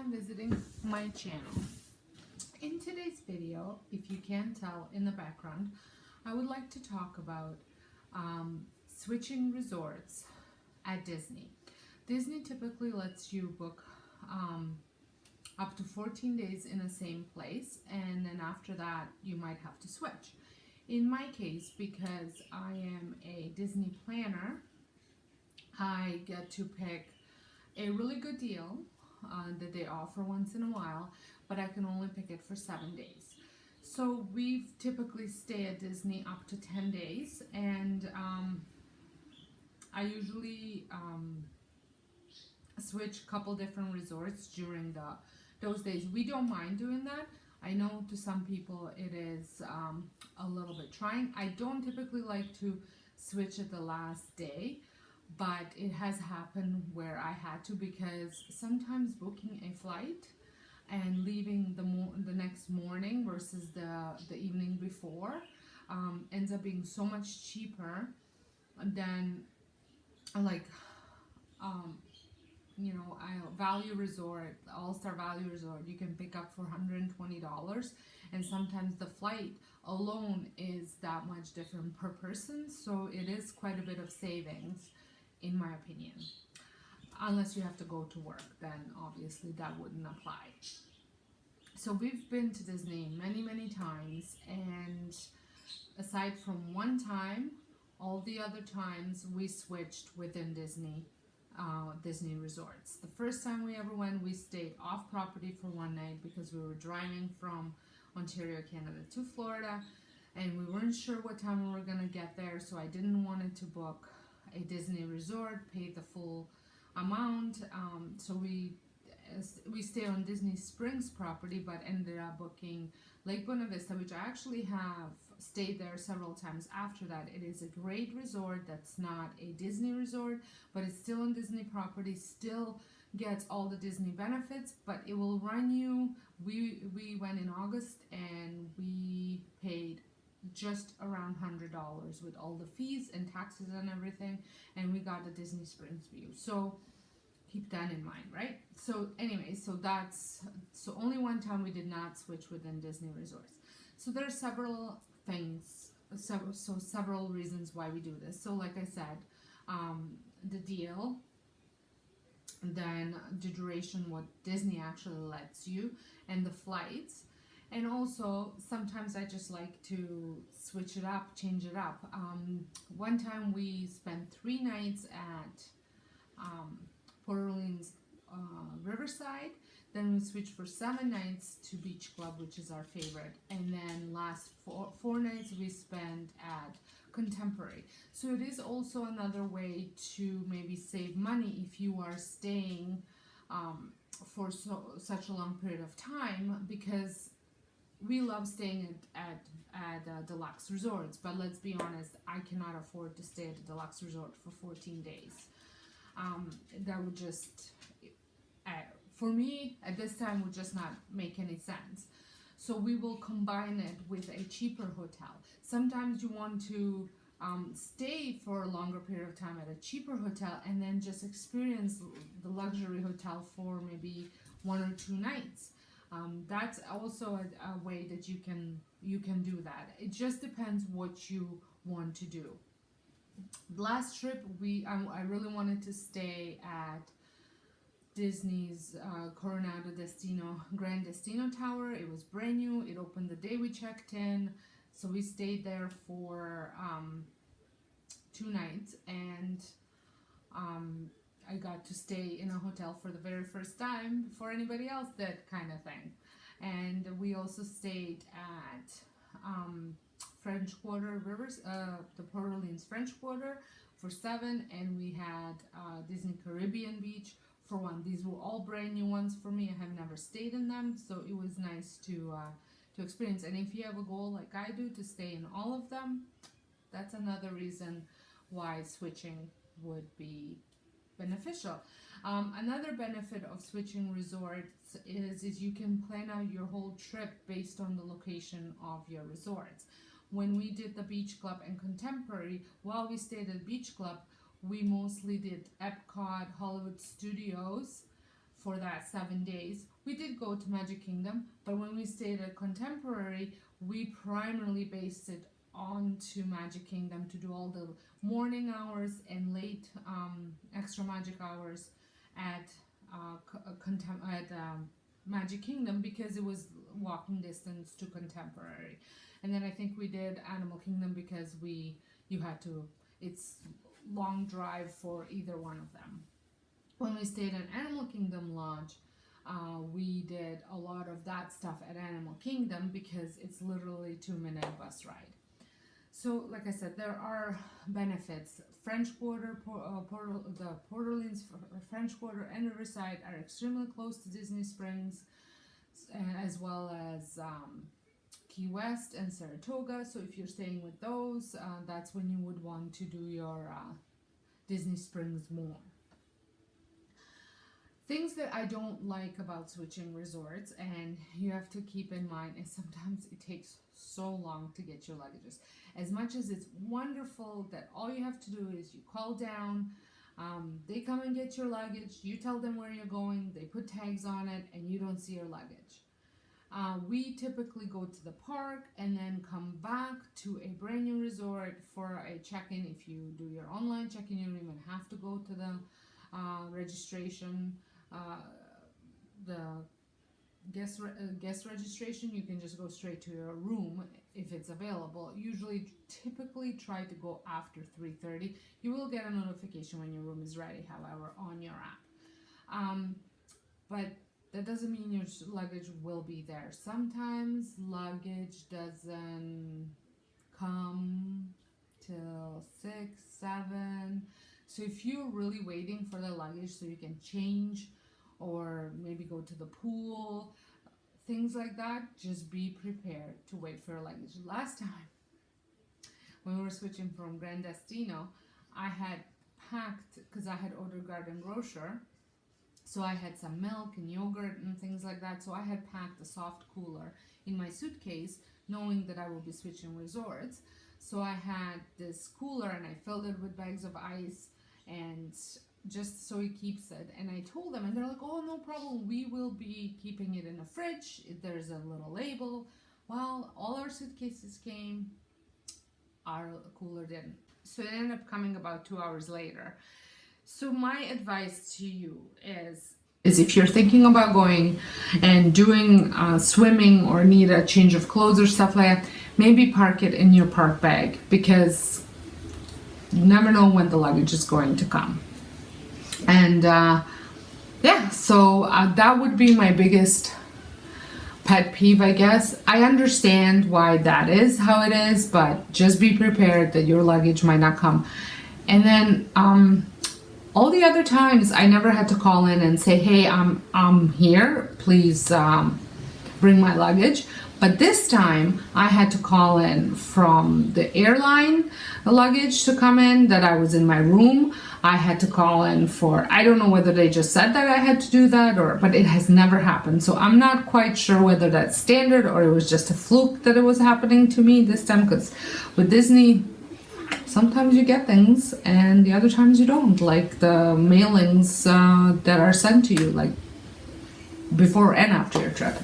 time visiting my channel. In today's video, if you can tell in the background, I would like to talk about switching resorts at Disney. Disney typically lets you book up to 14 days in the same place, and then after that you might have to switch. In my case, because I am a Disney planner, I get to pick a really good deal that they offer once in a while, but I can only pick it for 7 days. So we typically stay at Disney up to 10 days, and I usually switch a couple different resorts during those days. We don't mind doing that. I know to some people it is a little bit trying. I don't typically like to switch at the last day, but it has happened where I had to, because sometimes booking a flight and leaving the next morning versus the evening before ends up being so much cheaper than like Value Resort, All-Star Value Resort, you can pick up for $120, and sometimes the flight alone is that much different per person, so it is quite a bit of savings in my opinion. Unless you have to go to work, then obviously that wouldn't apply. So we've been to Disney many times, and aside from one time, all the other times we switched within Disney resorts. The first time we ever went, we stayed off property for one night because we were driving from Ontario, Canada to Florida, and we weren't sure what time we were going to get there, so I didn't want to book a Disney resort, pay the full amount, so we stayed on Disney Springs property, but ended up booking Lake Buena Vista, which I actually have stayed there several times after that. It is a great resort that's not a Disney resort, but it's still on Disney property, still gets all the Disney benefits, but it will run you, we went in August and we paid just around $100 with all the fees and taxes and everything, and we got the Disney Springs view. So keep that in mind, right? So anyway, so only one time we did not switch within Disney resorts. So there are several things, several reasons why we do this. So like I said, the deal, then the duration, what Disney actually lets you, and the flights. And also, sometimes I just like to switch it up, change it up. One time we spent 3 nights at Port Orleans Riverside. Then we switched for 7 nights to Beach Club, which is our favorite. And then last four nights we spent at Contemporary. So it is also another way to maybe save money if you are staying for such a long period of time, because we love staying at deluxe resorts, but let's be honest, I cannot afford to stay at a deluxe resort for 14 days. That would just, for me, at this time, would just not make any sense. So we will combine it with a cheaper hotel. Sometimes you want to stay for a longer period of time at a cheaper hotel and then just experience the luxury hotel for maybe 1 or 2 nights. That's also a way that you can do that. It just depends what you want to do. Last trip, I really wanted to stay at Disney's Coronado Grand Destino Tower. It was brand new. It opened the day we checked in, so we stayed there for 2 nights, and I got to stay in a hotel for the very first time before anybody else did, kind of thing. And we also stayed at French Quarter the Port Orleans French Quarter for 7, and we had Disney Caribbean Beach for 1. These were all brand new ones for me. I have never stayed in them, so it was nice to experience. And if you have a goal like I do to stay in all of them, that's another reason why switching would be beneficial. Another benefit of switching resorts is you can plan out your whole trip based on the location of your resorts. When we did the Beach Club and Contemporary, while we stayed at Beach Club, we mostly did Epcot, Hollywood Studios, for that 7 days, We did go to Magic Kingdom, but when we stayed at Contemporary, we primarily based it onto Magic Kingdom to do all the morning hours and late extra magic hours at Magic Kingdom because it was walking distance to Contemporary. And then I think we did Animal Kingdom because it's long drive for either one of them. When we stayed at Animal Kingdom Lodge, we did a lot of that stuff at Animal Kingdom because it's literally 2-minute bus ride. So, like I said, there are benefits. French Quarter, the Port Orleans French Quarter and Riverside are extremely close to Disney Springs, as well as Key West and Saratoga. So if you're staying with those, that's when you would want to do your Disney Springs more. Things that I don't like about switching resorts, and you have to keep in mind, is sometimes it takes so long to get your luggages. As much as it's wonderful that all you have to do is you call down, they come and get your luggage, you tell them where you're going, they put tags on it, and you don't see your luggage. We typically go to the park and then come back to a brand new resort for a check-in. If you do your online check-in, you don't even have to go to the registration, the guest registration. You can just go straight to your room if it's available. Typically try to go after 3:30. You will get a notification when your room is ready, however, on your app. But that doesn't mean your luggage will be there. Sometimes luggage doesn't come till 6, 7. So if you're really waiting for the luggage so you can change or maybe go to the pool, things like that, just be prepared to wait for your luggage. Last time, when we were switching from Grand Destino, I had packed, because I had ordered Garden Grocer, so I had some milk and yogurt and things like that. So I had packed a soft cooler in my suitcase, knowing that I will be switching resorts. So I had this cooler and I filled it with bags of ice, and just so he keeps it. And I told them, and they're like, oh, no problem, we will be keeping it in the fridge. There's a little label. Well, all our suitcases came, our cooler didn't. So it ended up coming about 2 hours later. So my advice to you is if you're thinking about going and doing swimming or need a change of clothes or stuff like that, maybe park it in your park bag, because you never know when the luggage is going to come. And so that would be my biggest pet peeve, I guess. I understand why that is how it is, but just be prepared that your luggage might not come. And then all the other times I never had to call in and say, hey, I'm here, please bring my luggage. But this time I had to call in from the airline luggage to come in, that I was in my room. I had to call in for, I don't know whether they just said that I had to do that, but it has never happened. So I'm not quite sure whether that's standard or it was just a fluke that it was happening to me this time, because with Disney, sometimes you get things and the other times you don't, like the mailings that are sent to you, like before and after your trip.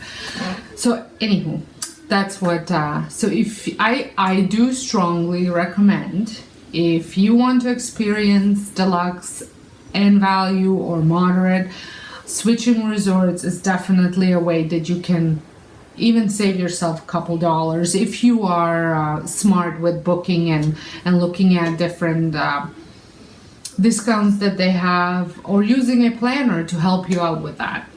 So anywho, that's what, so if I do strongly recommend, if you want to experience deluxe and value or moderate, switching resorts is definitely a way that you can even save yourself a couple dollars if you are smart with booking and looking at different discounts that they have, or using a planner to help you out with that.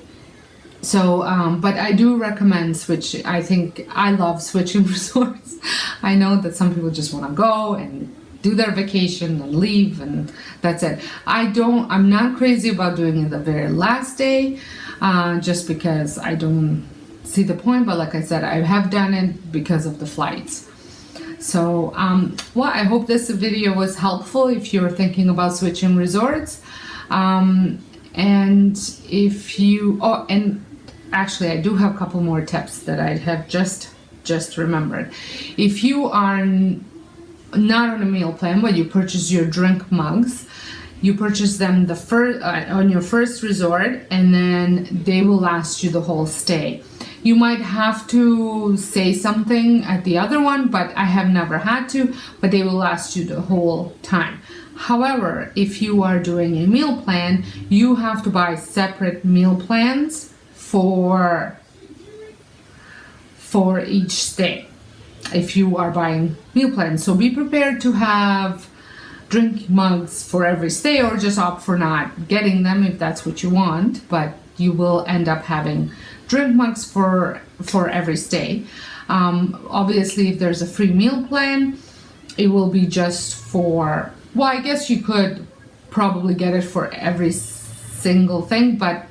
So, but I do recommend switching. I think I love switching resorts. I know that some people just want to go and do their vacation and leave, and that's it. I'm not crazy about doing it the very last day, just because I don't see the point. But like I said, I have done it because of the flights. So, well, I hope this video was helpful if you're thinking about switching resorts. And if you, and actually I do have a couple more tips that I have just remembered. If you are not on a meal plan, but you purchase your drink mugs, You purchase them the first on your first resort, and then they will last you the whole stay. You might have to say something at the other one, but I have never had to, but they will last you the whole time. However, if you are doing a meal plan, you have to buy separate meal plans for each stay if you are buying meal plans. So be prepared to have drink mugs for every stay, or just opt for not getting them if that's what you want, but you will end up having drink mugs for every stay. Obviously, if there's a free meal plan, it will be just for, well, I guess you could probably get it for every single thing, but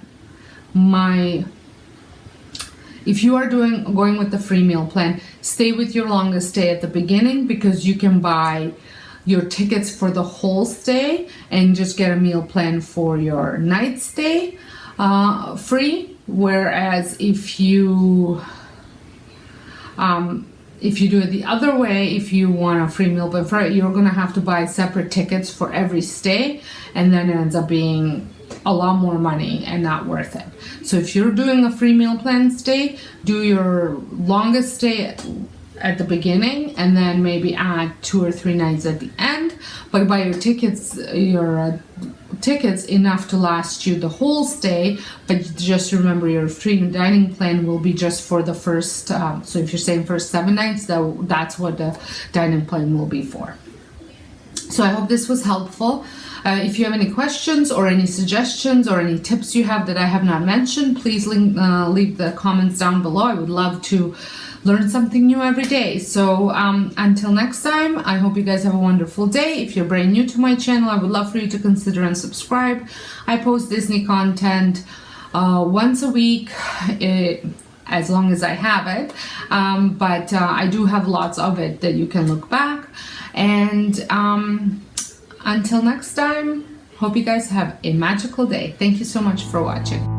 if you are going with the free meal plan, stay with your longest stay at the beginning, because you can buy your tickets for the whole stay and just get a meal plan for your night stay free. Whereas if you do it the other way, if you want a free meal plan, you're gonna have to buy separate tickets for every stay, and then it ends up being a lot more money and not worth it. So if you're doing a free meal plan stay, do your longest stay at the beginning, and then maybe add 2 or 3 nights at the end, but buy your tickets enough to last you the whole stay. But just remember, your free dining plan will be just for the first, so if you're saying first 7 nights, that's what the dining plan will be for. So I hope this was helpful. If you have any questions or any suggestions or any tips you have that I have not mentioned, please leave the comments down below. I would love to learn something new every day. So until next time, I hope you guys have a wonderful day. If you're brand new to my channel, I would love for you to consider and subscribe. I post Disney content once a week, as long as I have it, but I do have lots of it that you can look back. And until next time, hope you guys have a magical day. Thank you so much for watching.